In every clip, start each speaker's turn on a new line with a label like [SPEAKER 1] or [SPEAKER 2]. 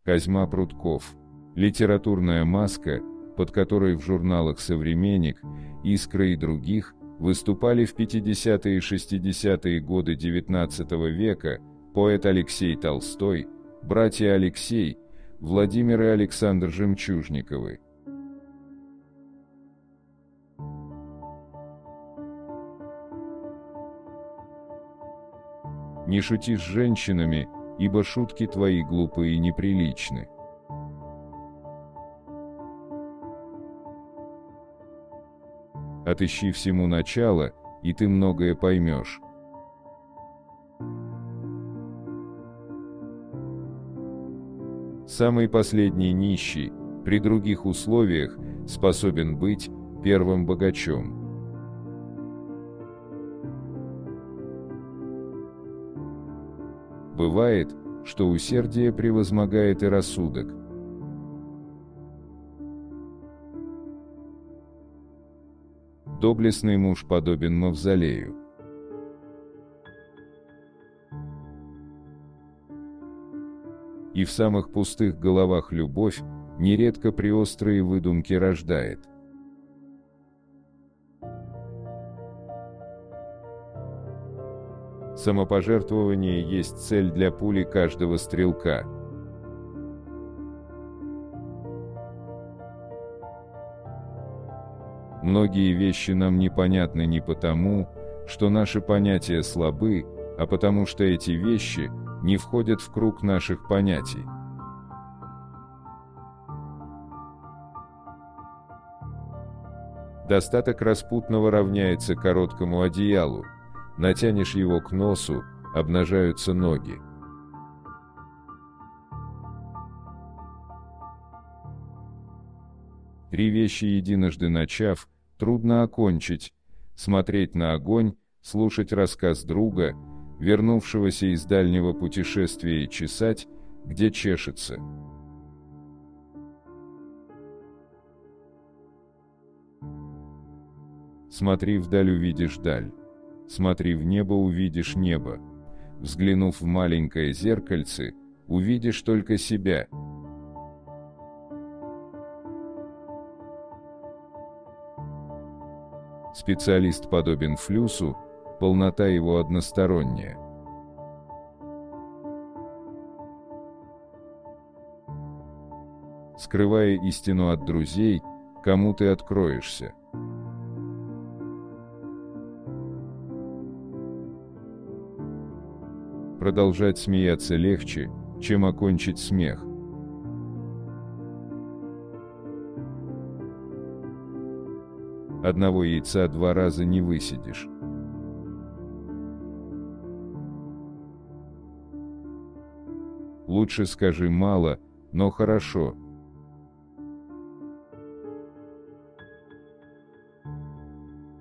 [SPEAKER 1] Козьма Прутков. Литературная маска, под которой в журналах «Современник», «Искра» и других выступали в 50-е и 60-е годы XIX века поэт Алексей Толстой, братья Алексей, Владимир и Александр Жемчужниковы. Не шути с женщинами, ибо шутки твои глупые и неприличны. Отыщи всему начало, и ты многое поймешь. Самый последний нищий, при других условиях, способен быть первым богачом. Бывает, что усердие превозмогает и рассудок. Доблестный муж подобен мавзолею. И в самых пустых головах любовь нередко преострые выдумки рождает. Самопожертвование есть цель для пули каждого стрелка. Многие вещи нам непонятны не потому, что наши понятия слабы, а потому что эти вещи не входят в круг наших понятий. Достаток распутного равняется короткому одеялу. Натянешь его к носу, обнажаются ноги. Три вещи единожды начав, трудно окончить: смотреть на огонь, слушать рассказ друга, вернувшегося из дальнего путешествия, и чесать, где чешется. Смотри вдаль, увидишь даль. Смотри в небо, увидишь небо. Взглянув в маленькое зеркальце, увидишь только себя. Специалист подобен флюсу, полнота его односторонняя. Скрывая истину от друзей, кому ты откроешься? Продолжать смеяться легче, чем окончить смех. Одного яйца 2 раза не высидишь. Лучше скажи мало, но хорошо.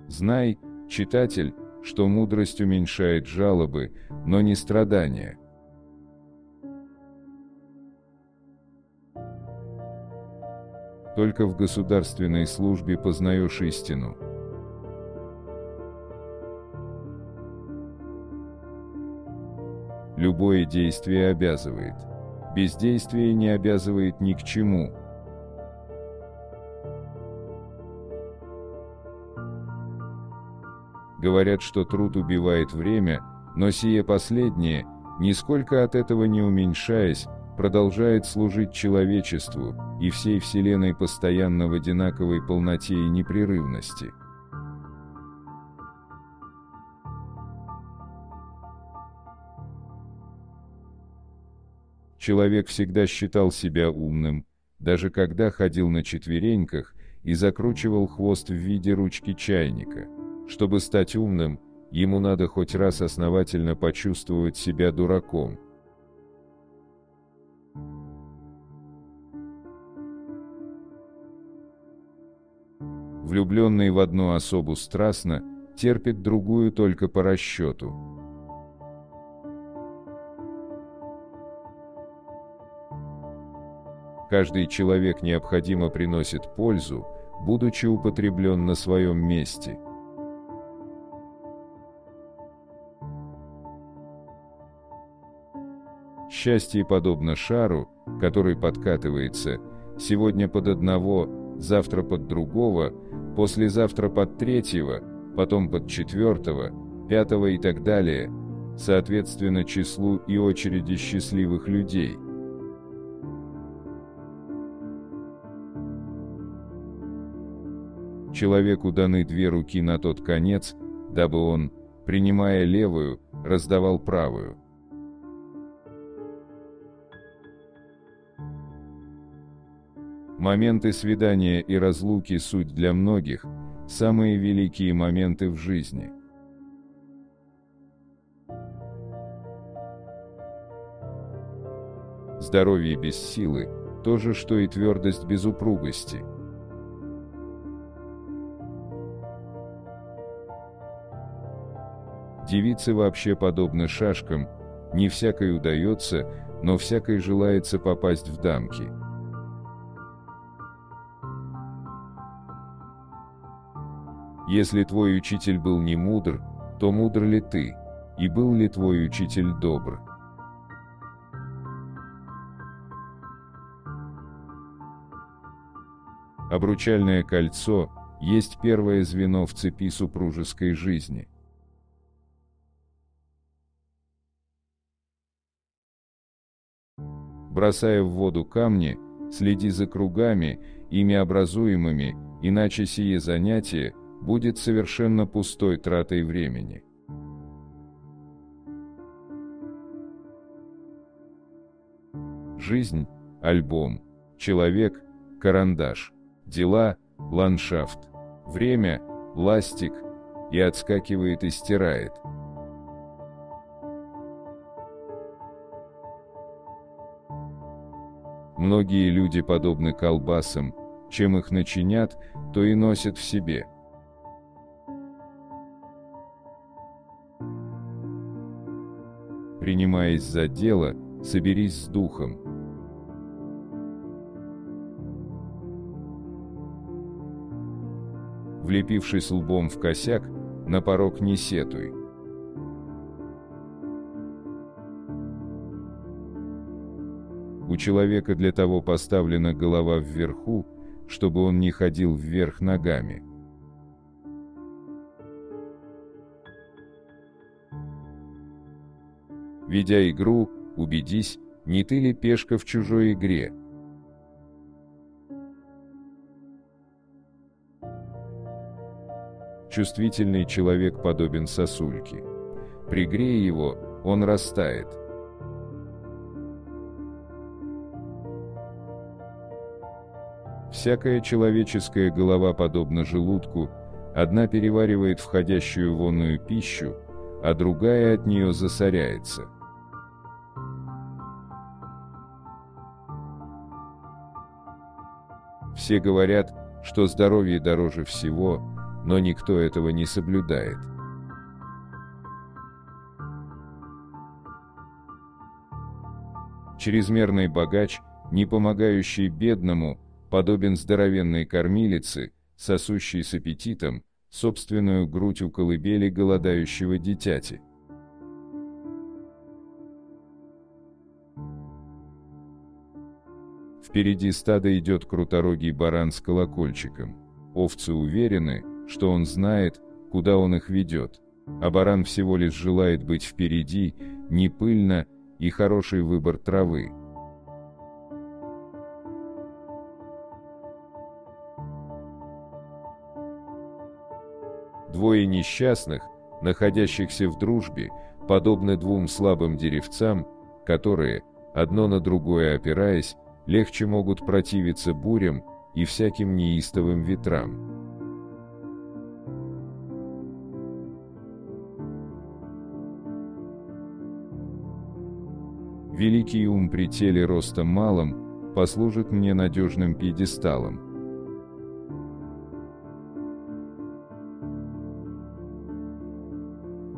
[SPEAKER 1] Знай, читатель, что мудрость уменьшает жалобы, но не страдания. Только в государственной службе познаешь истину. Любое действие обязывает. Бездействие не обязывает ни к чему. Говорят, что труд убивает время, но сие последнее, нисколько от этого не уменьшаясь, продолжает служить человечеству и всей Вселенной постоянно в одинаковой полноте и непрерывности. Человек всегда считал себя умным, даже когда ходил на четвереньках и закручивал хвост в виде ручки чайника. Чтобы стать умным, ему надо хоть раз основательно почувствовать себя дураком. Влюбленный в одну особу страстно, терпит другую только по расчету. Каждый человек необходимо приносит пользу, будучи употреблен на своем месте. Счастье подобно шару, который подкатывается, сегодня под одного, завтра под другого, послезавтра под третьего, потом под четвертого, пятого и так далее, соответственно числу и очереди счастливых людей. Человеку даны две руки на тот конец, дабы он, принимая левую, раздавал правую. Моменты свидания и разлуки – суть для многих, самые великие моменты в жизни. Здоровье без силы – то же, что и твердость без упругости. Девицы вообще подобны шашкам, не всякой удается, но всякой желается попасть в дамки. Если твой учитель был не мудр, то мудр ли ты, и был ли твой учитель добр? Обручальное кольцо есть первое звено в цепи супружеской жизни. Бросая в воду камни, следи за кругами, ими образуемыми, иначе сие занятие будет совершенно пустой тратой времени. Жизнь – альбом, человек – карандаш, дела – ландшафт, время – ластик, и отскакивает и стирает. Многие люди подобны колбасам, чем их начинят, то и носят в себе. Принимаясь за дело, соберись с духом. Влепившись лбом в косяк, на порог не сетуй. У человека для того поставлена голова вверху, чтобы он не ходил вверх ногами. Ведя игру, убедись, не ты ли пешка в чужой игре. Чувствительный человек подобен сосульке. Пригрей его, он растает. Всякая человеческая голова подобна желудку, одна переваривает входящую вонную пищу, а другая от нее засоряется. Все говорят, что здоровье дороже всего, но никто этого не соблюдает. Чрезмерный богач, не помогающий бедному, подобен здоровенной кормилице, сосущей с аппетитом собственную грудь у колыбели голодающего дитяти. Впереди стада идет круторогий баран с колокольчиком. Овцы уверены, что он знает, куда он их ведет, а баран всего лишь желает быть впереди, не пыльно и хороший выбор травы. Двое несчастных, находящихся в дружбе, подобны двум слабым деревцам, которые, одно на другое опираясь, легче могут противиться бурям и всяким неистовым ветрам. Великий ум при теле ростом малом послужит мне надежным пьедесталом.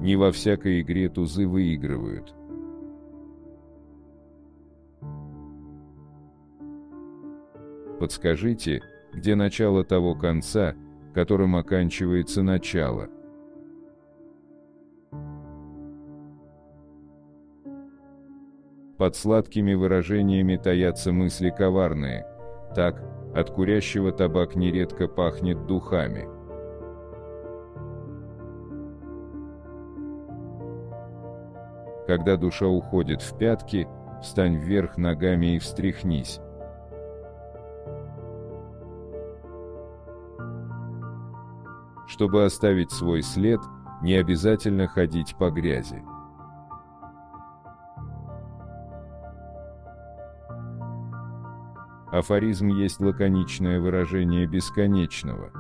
[SPEAKER 1] Не во всякой игре тузы выигрывают. Подскажите, где начало того конца, которым оканчивается начало? Под сладкими выражениями таятся мысли коварные. Так, от курящего табак нередко пахнет духами. Когда душа уходит в пятки, встань вверх ногами и встряхнись. Чтобы оставить свой след, не обязательно ходить по грязи. Афоризм есть лаконичное выражение бесконечного.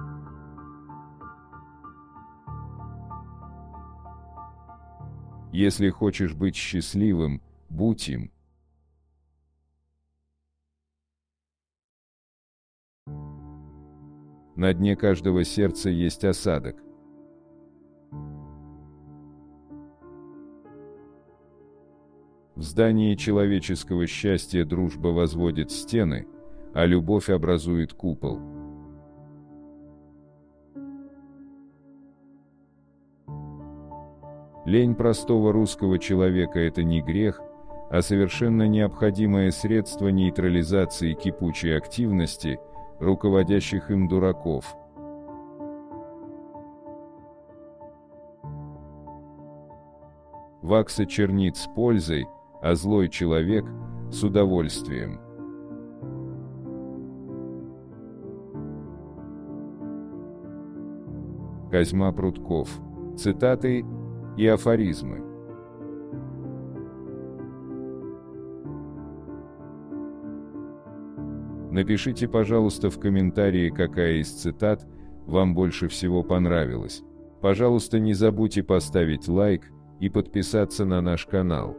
[SPEAKER 1] Если хочешь быть счастливым, будь им. На дне каждого сердца есть осадок. В здании человеческого счастья дружба возводит стены, а любовь образует купол. Лень простого русского человека – это не грех, а совершенно необходимое средство нейтрализации кипучей активности, руководящих им дураков. Вакса чернит с пользой, а злой человек – с удовольствием. Козьма Прутков. Цитаты и афоризмы. Напишите, пожалуйста, в комментарии, какая из цитат вам больше всего понравилась. Пожалуйста, не забудьте поставить лайк и подписаться на наш канал.